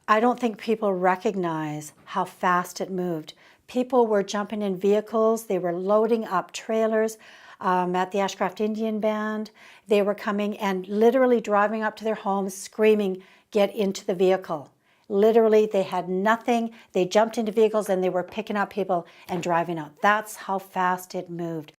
I don't think people recognize how fast it moved. People were jumping in vehicles. They were loading up trailers at the Ashcroft Indian Band. They were coming and literally driving up to their homes screaming, "Get into the vehicle." Literally, they had nothing. They jumped into vehicles and they were picking up people and driving out. That's how fast it moved.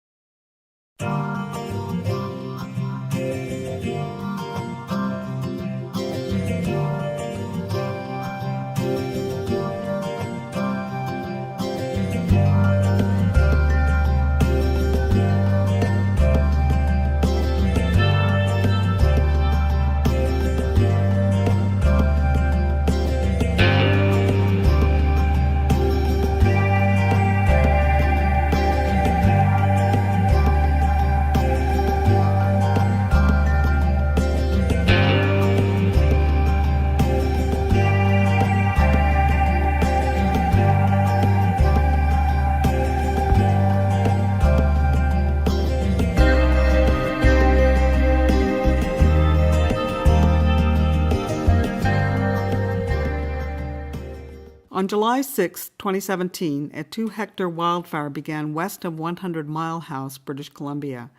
On July 6, 2017, a 2-hectare wildfire began west of 100 Mile House, British Columbia.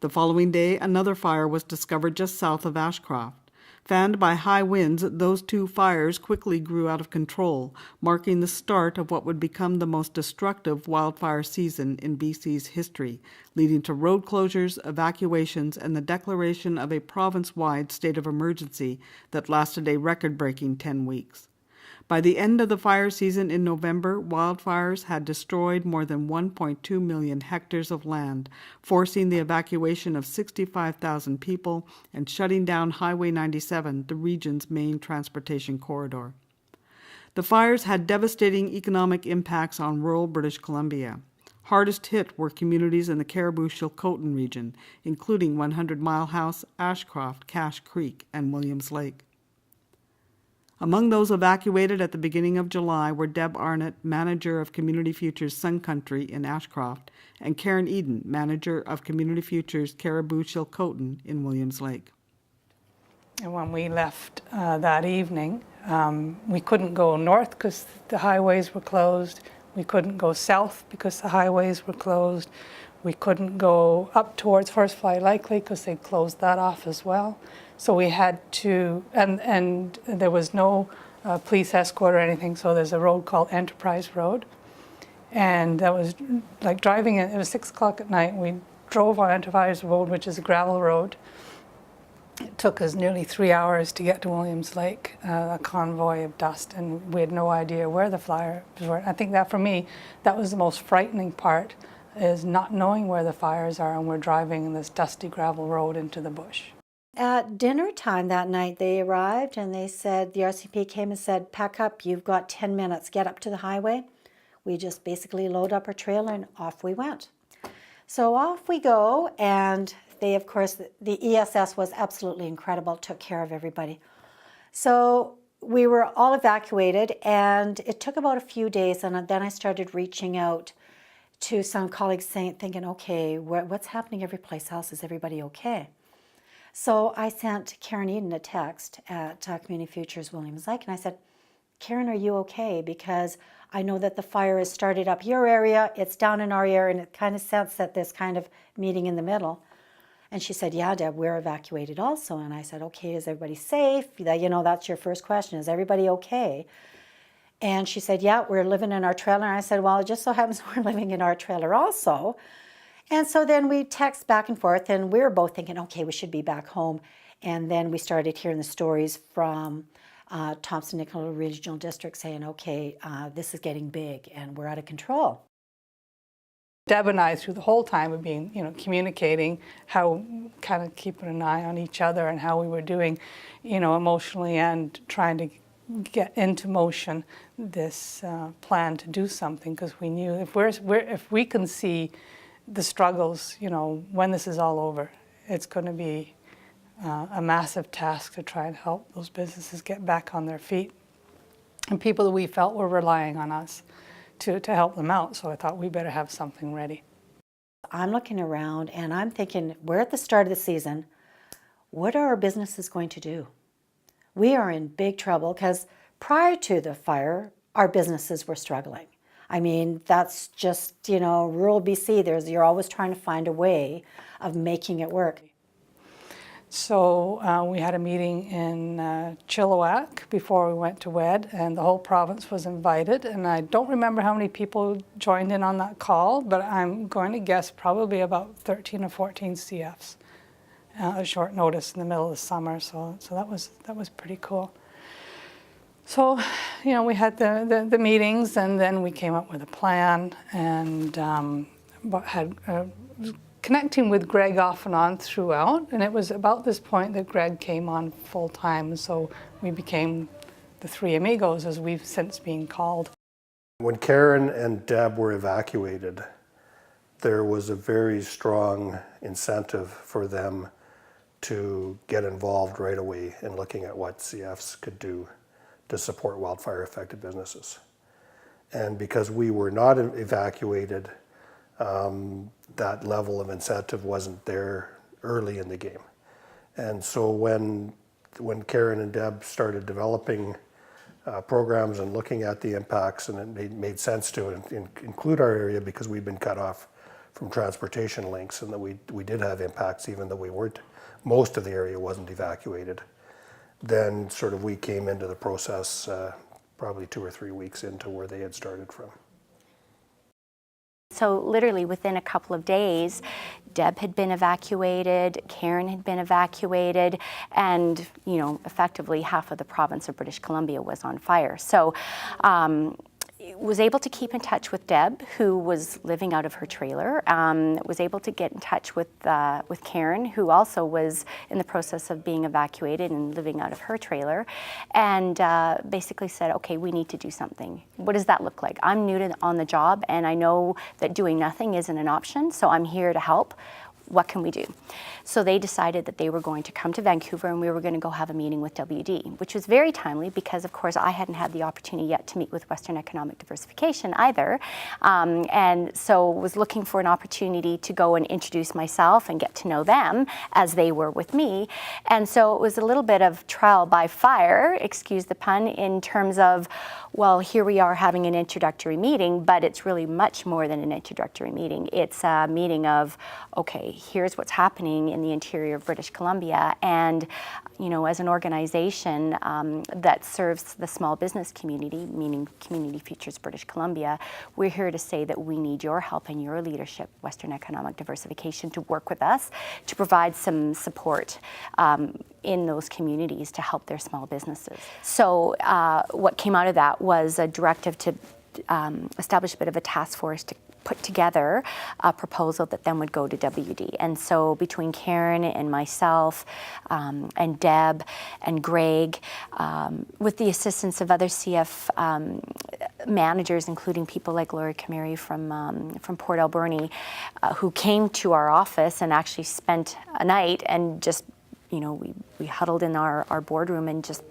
The following day, another fire was discovered just south of Ashcroft. Fanned by high winds, those 2 fires quickly grew out of control, marking the start of what would become the most destructive wildfire season in BC's history, leading to road closures, evacuations, and the declaration of a province-wide state of emergency that lasted a record-breaking 10 weeks. By the end of the fire season in November, wildfires had destroyed more than 1.2 million hectares of land, forcing the evacuation of 65,000 people and shutting down Highway 97, the region's main transportation corridor. The fires had devastating economic impacts on rural British Columbia. Hardest hit were communities in the Caribou-Chilcotin region, including 100 Mile House, Ashcroft, Cache Creek, and Williams Lake. Among those evacuated at the beginning of July were Deb Arnott, manager of Community Futures Sun Country in Ashcroft, and Karen Eden, manager of Community Futures Caribou-Chilcotin in Williams Lake. And when we left that evening, we couldn't go north because the highways were closed. We couldn't go south because the highways were closed. We couldn't go up towards Horsefly Likely because they closed that off as well. So we had to, and there was no police escort or anything, so there's a road called Enterprise Road. And that was like driving it was 6 o'clock at night. We drove on Enterprise Road, which is a gravel road. It took us nearly 3 hours to get to Williams Lake, a convoy of dust, and we had no idea where the fires were. I think that for me, that was the most frightening part, is not knowing where the fires are, and we're driving in this dusty gravel road into the bush. At dinner time that night, they arrived and they said, the RCP came and said, "Pack up, you've got 10 minutes, get up to the highway." We just basically load up our trailer and off we went. So off we go, and they, of course, the ESS was absolutely incredible, took care of everybody. So we were all evacuated, and it took about a few days, and then I started reaching out to some colleagues thinking, okay, what's happening every place else? Is everybody okay? So I sent Karen Eden a text at Community Futures Williams Lake, and I said, "Karen, are you okay? Because I know that the fire has started up your area, it's down in our area, and it kind of sensed that this kind of meeting in the middle." And she said, "Yeah, Deb, we're evacuated also." And I said, "Okay, is everybody safe? You know, that's your first question, is everybody okay?" And she said, "Yeah, we're living in our trailer." And I said, "Well, it just so happens we're living in our trailer also." And so then we text back and forth, and we were both thinking, okay, we should be back home. And then we started hearing the stories from Thompson-Nicola Regional District saying, okay, this is getting big and we're out of control. Deb and I, through the whole time, have been, communicating how, kind of keeping an eye on each other and how we were doing, emotionally, and trying to get into motion this plan to do something, because we knew if we can see the struggles, when this is all over, it's going to be a massive task to try and help those businesses get back on their feet, and people that we felt were relying on us to help them out. So I thought we better have something ready. I'm looking around and I'm thinking, we're at the start of the season. What are our businesses going to do? We are in big trouble because prior to the fire, our businesses were struggling. I mean, that's just, rural BC. You're always trying to find a way of making it work. So we had a meeting in Chilliwack before we went to WED, and the whole province was invited. And I don't remember how many people joined in on that call, but I'm going to guess probably about 13 or 14 CFs. A short notice in the middle of the summer, so that was pretty cool. So, we had the meetings, and then we came up with a plan, and had connecting with Greg off and on throughout. And it was about this point that Greg came on full time, so we became the Three Amigos, as we've since been called. When Karen and Deb were evacuated, there was a very strong incentive for them to get involved right away in looking at what CFs could do to support wildfire-affected businesses. And because we were not evacuated, that level of incentive wasn't there early in the game. And so when Karen and Deb started developing programs and looking at the impacts, and it made sense to include our area because we've been cut off from transportation links, and that we did have impacts even though we weren't, most of the area wasn't evacuated. Then sort of we came into the process probably 2 or 3 weeks into where they had started from. So literally within a couple of days, Deb had been evacuated, Karen had been evacuated, and effectively half of the province of British Columbia was on fire. So was able to keep in touch with Deb, who was living out of her trailer, was able to get in touch with Karen, who also was in the process of being evacuated and living out of her trailer, and basically said, okay, we need to do something. What does that look like? I'm new on the job, and I know that doing nothing isn't an option, so I'm here to help. What can we do? So they decided that they were going to come to Vancouver, and we were going to go have a meeting with WD, which was very timely because, of course, I hadn't had the opportunity yet to meet with Western Economic Diversification either. And so was looking for an opportunity to go and introduce myself and get to know them as they were with me. And so it was a little bit of trial by fire, excuse the pun, in terms of, well, here we are having an introductory meeting, but it's really much more than an introductory meeting. It's a meeting of, okay, here's what's happening in the interior of British Columbia, and as an organization that serves the small business community, meaning Community Futures British Columbia, we're here to say that we need your help and your leadership, Western Economic Diversification, to work with us to provide some support in those communities to help their small businesses. So what came out of that was a directive to establish a bit of a task force to put together a proposal that then would go to WD. And so between Karen and myself and Deb and Greg, with the assistance of other CF managers, including people like Laurie Cameri from Port Alberni, who came to our office and actually spent a night and just we huddled in our boardroom and just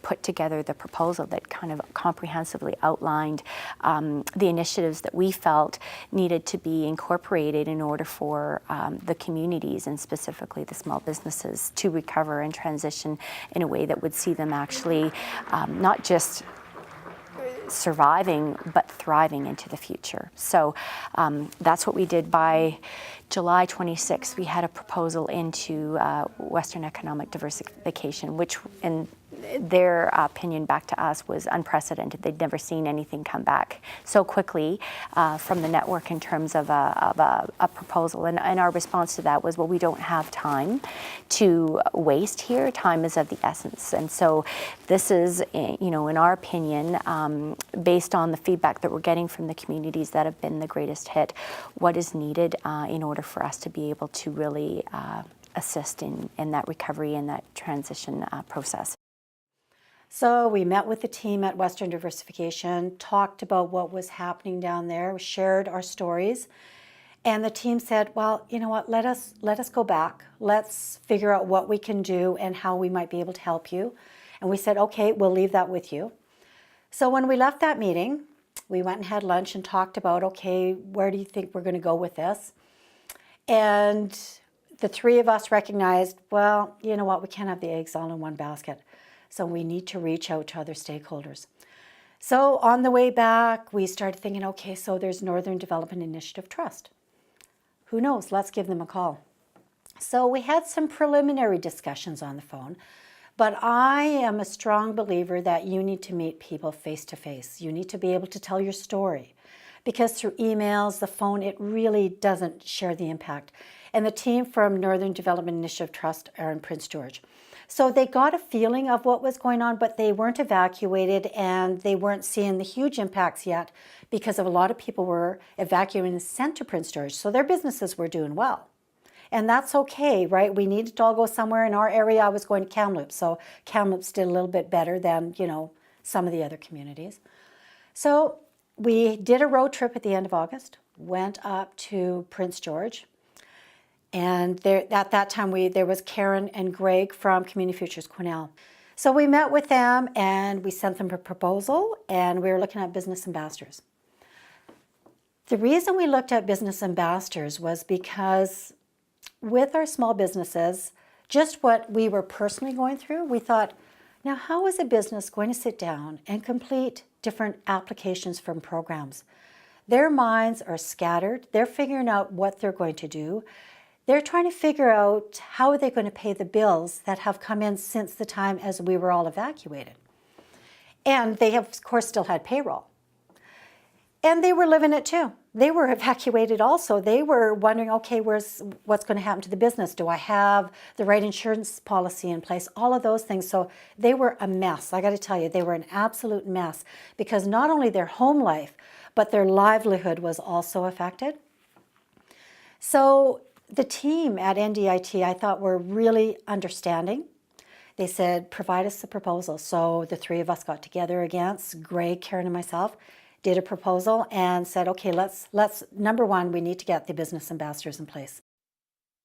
put together the proposal that kind of comprehensively outlined the initiatives that we felt needed to be incorporated in order for the communities, and specifically the small businesses, to recover and transition in a way that would see them actually not just surviving but thriving into the future. So that's what we did. By July 26th, we had a proposal into Western Economic Diversification, which in their opinion back to us was unprecedented. They'd never seen anything come back so quickly from the network in terms of a proposal. And our response to that was, well, we don't have time to waste here. Time is of the essence. And so this is, in our opinion, based on the feedback that we're getting from the communities that have been the greatest hit, what is needed in order for us to be able to really assist in that recovery and that transition process. So we met with the team at Western Diversification, talked about what was happening down there, shared our stories, and the team said, well, you know what, let us go back. Let's figure out what we can do and how we might be able to help you. And we said, okay, we'll leave that with you. So when we left that meeting, we went and had lunch and talked about, okay, where do you think we're going to go with this? And the three of us recognized, well, you know what, we can't have the eggs all in one basket. So we need to reach out to other stakeholders. So on the way back, we started thinking, okay, so there's Northern Development Initiative Trust. Who knows? Let's give them a call. So we had some preliminary discussions on the phone, but I am a strong believer that you need to meet people face to face. You need to be able to tell your story, because through emails, the phone, it really doesn't share the impact. And the team from Northern Development Initiative Trust are in Prince George. So they got a feeling of what was going on, but they weren't evacuated and they weren't seeing the huge impacts yet, because of a lot of people were evacuated and sent to Prince George. So their businesses were doing well. And that's okay, right? We needed to all go somewhere. In our area, I was going to Kamloops. So Kamloops did a little bit better than, some of the other communities. So we did a road trip at the end of August, went up to Prince George. And at that time, there was Karen and Greg from Community Futures Quesnel. So we met with them and we sent them a proposal, and we were looking at business ambassadors. The reason we looked at business ambassadors was because with our small businesses, just what we were personally going through, we thought, now how is a business going to sit down and complete different applications from programs? Their minds are scattered. They're figuring out what they're going to do. They're trying to figure out how are they going to pay the bills that have come in since the time as we were all evacuated. And they have, of course, still had payroll. And they were living it too. They were evacuated also. They were wondering, okay, what's going to happen to the business? Do I have the right insurance policy in place? All of those things. So they were a mess. I got to tell you, they were an absolute mess, because not only their home life, but their livelihood was also affected. So the team at NDIT, I thought, were really understanding. They said, provide us the proposal. So the three of us got together against Greg, Karen, and myself, did a proposal and said, okay, let's number one, we need to get the business ambassadors in place.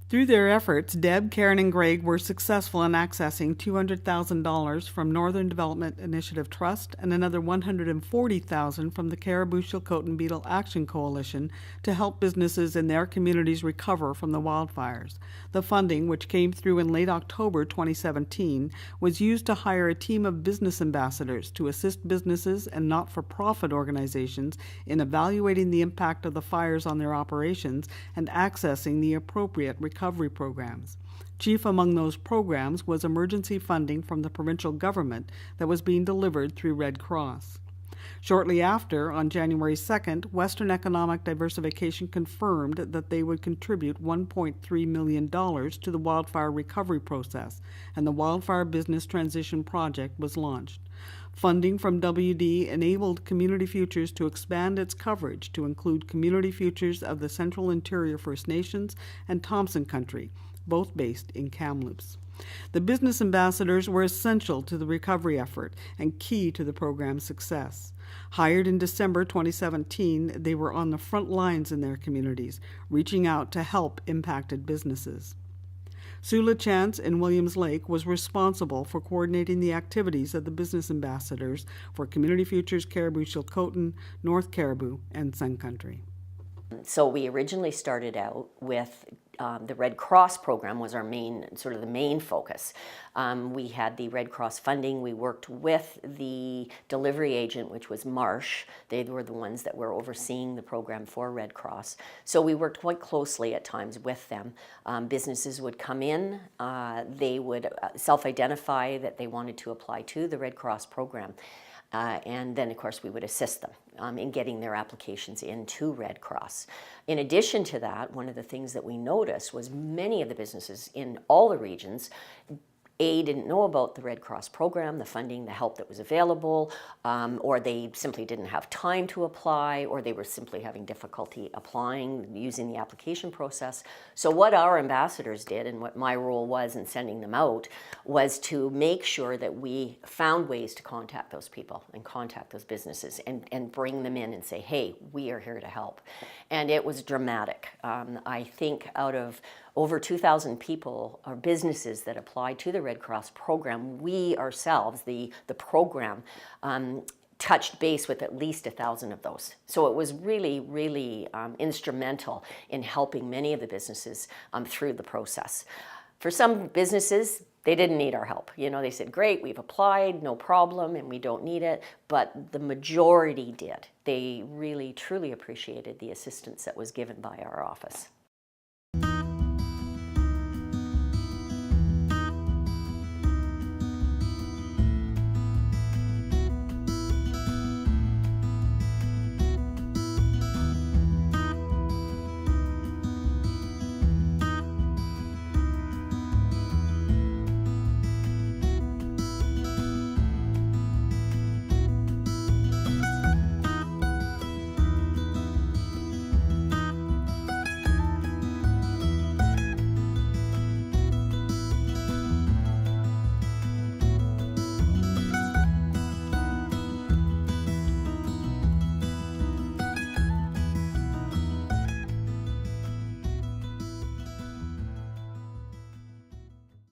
Through their efforts, Deb, Karen, and Greg were successful in accessing $200,000 from Northern Development Initiative Trust and another $140,000 from the Caribou-Chilcotin Beetle Action Coalition to help businesses in their communities recover from the wildfires. The funding, which came through in late October 2017, was used to hire a team of business ambassadors to assist businesses and not-for-profit organizations in evaluating the impact of the fires on their operations and accessing the appropriate recovery programs. Chief among those programs was emergency funding from the provincial government that was being delivered through Red Cross. Shortly after, on January 2nd, Western Economic Diversification confirmed that they would contribute $1.3 million to the wildfire recovery process, and the Wildfire Business Transition Project was launched. Funding from WD enabled Community Futures to expand its coverage to include Community Futures of the Central Interior First Nations and Thompson Country, both based in Kamloops. The business ambassadors were essential to the recovery effort and key to the program's success. Hired in December 2017, they were on the front lines in their communities, reaching out to help impacted businesses. Sue LaChance in Williams Lake was responsible for coordinating the activities of the business ambassadors for Community Futures Caribou-Chilcotin, North Caribou, and Sun Country. So we originally started out with the Red Cross program was our the main focus. We had the Red Cross funding. We worked with the delivery agent, which was Marsh. They were the ones that were overseeing the program for Red Cross. So we worked quite closely at times with them. Businesses would come in. They would self-identify that they wanted to apply to the Red Cross program. And then, of course, we would assist them in getting their applications into Red Cross. In addition to that, one of the things that we noticed was many of the businesses in all the regions didn't know about the Red Cross program, the funding, the help that was available, or they simply didn't have time to apply, or they were simply having difficulty applying, using the application process. So what our ambassadors did, and what my role was in sending them out, was to make sure that we found ways to contact those people and contact those businesses and bring them in and say, hey, we are here to help. And it was dramatic. I think out of over 2,000 people or businesses that applied to the Red Cross program, we ourselves, the program, touched base with at least 1,000 of those. So it was really, really instrumental in helping many of the businesses through the process. For some businesses, they didn't need our help. You know, they said, great, we've applied, no problem, and we don't need it. But the majority did. They really, truly appreciated the assistance that was given by our office.